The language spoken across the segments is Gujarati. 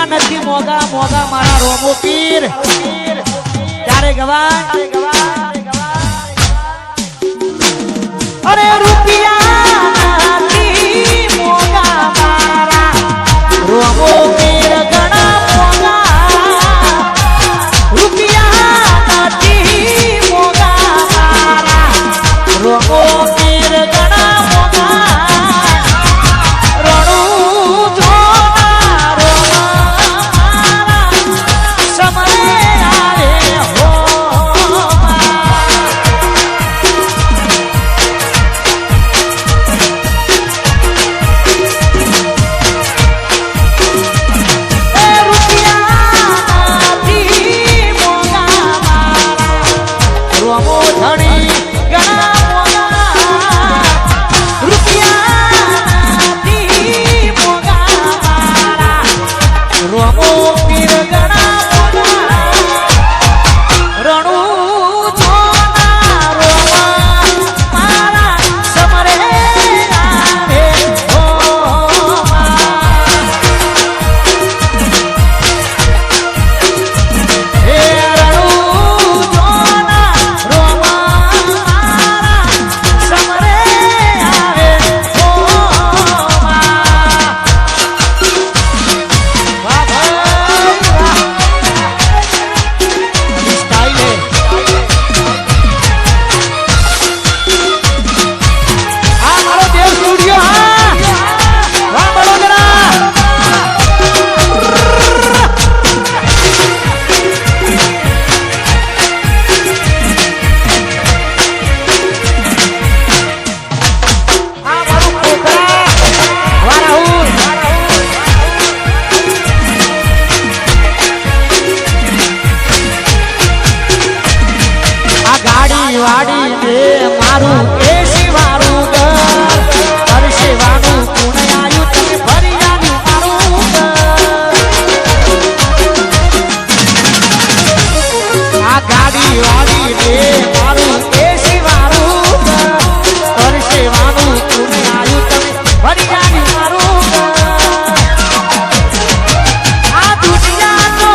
રૂપિયા નથી મોગા મોગા મારા રોમો પીર ત્યારે ગવા અરે રૂપિયા નથી મોગા મારા રોમો પીર ઘણા મોગા રૂપિયા નથી મોગા મારા રોમો પીર ઘણા મોગા વાડી ને મારું એસી વાળું ઘર પરસેવાનું પુણ્ય આવ્યું તમે ભરી આવ્યું મારું ઘર આ ગાડી વાડી ને મારું એસી વાળું ઘર પરસેવાનું પુણ્ય આવ્યું તમે ભરી આવ્યું મારું ઘર આ દુનિયા તો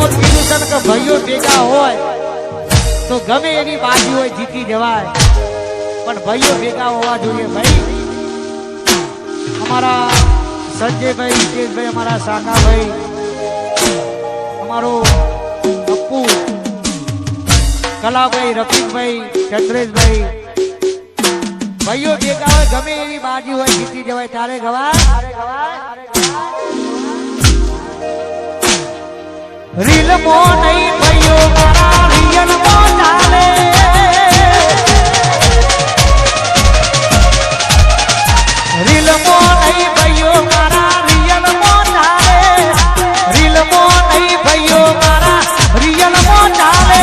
એવું કીધું છે કે ભાઈઓ ભેગા હોય તો ગમે એની બાજી હોય જીતી જવાય, પણ ભાઈઓ ભેગા હોવા જોઈએ ભાઈ. અમારા સંજયભાઈ, હિતેશભાઈ, અમારા સાકાભાઈ, અમારો અપ્પુ, કલાભાઈ, રફીકભાઈ, ચંદ્રેશભાઈ, ભાઈઓ ભેગા હોય ગમે એવી બાજી હોય જીતી જવાય તારે ગવાય. રીલ મો નહીં ભાઈઓ મારા રિયલ મો ચાલે, રીલ મો નહીં ભાઈઓ મારા રિયલ મો ચાલે, રીલ મો નહીં ભાઈઓ મારા રિયલ મો ચાલે.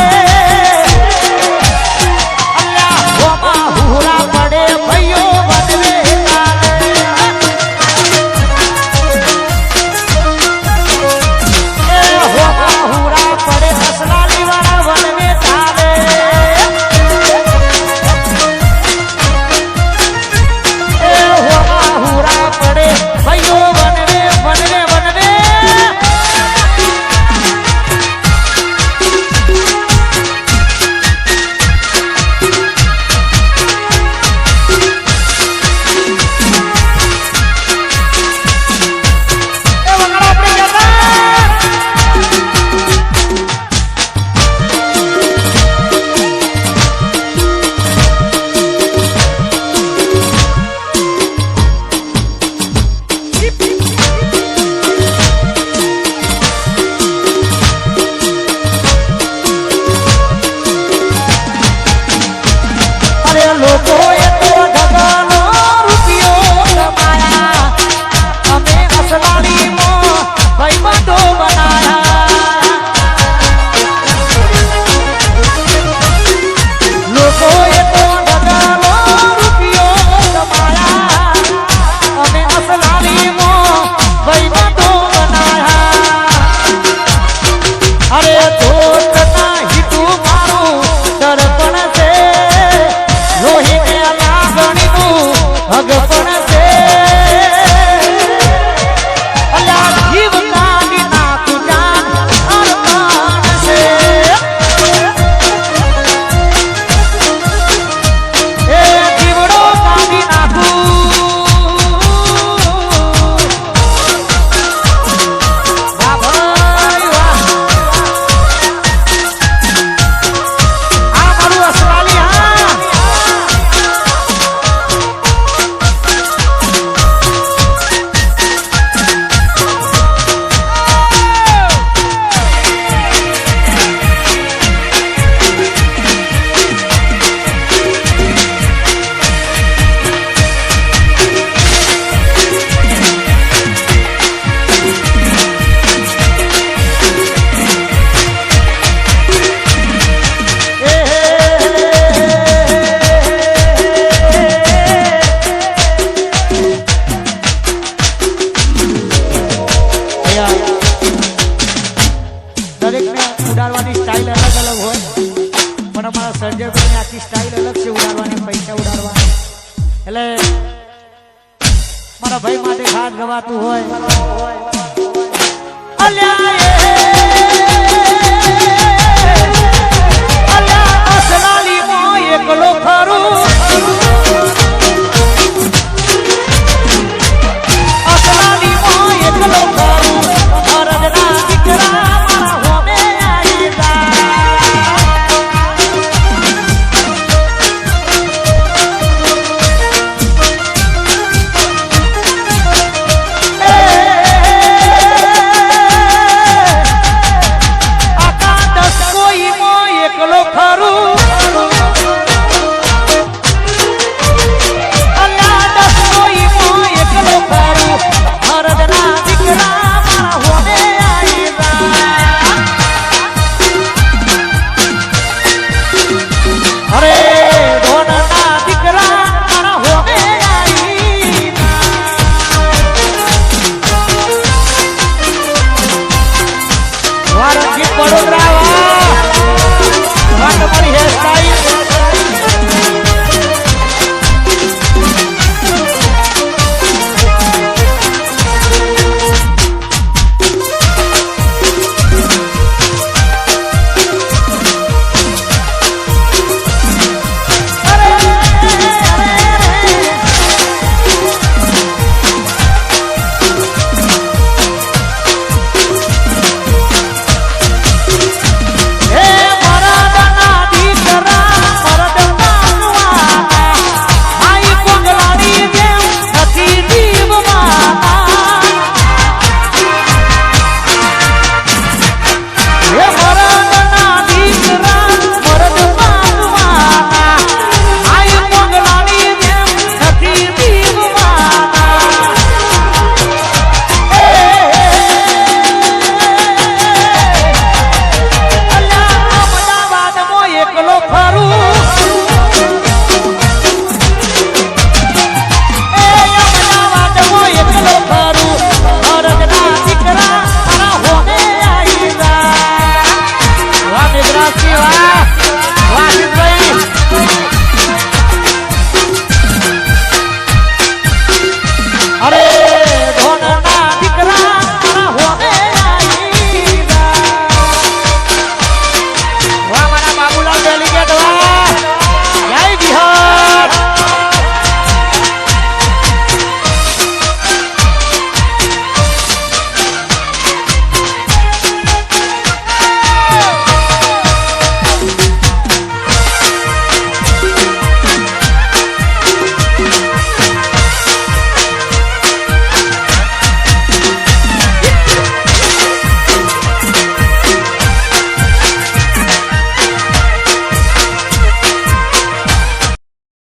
ઉડાડવાની સ્ટાઇલ અલગ અલગ હોય, પણ અમારા સર્જકોની આખી સ્ટાઇલ અલગ છે ઉડાડવાની, પૈસા ઉડાડવાની. એટલે મારા ભાઈ માટે ખાસ ગવાતું હોય એકલો ખરું વડોદરા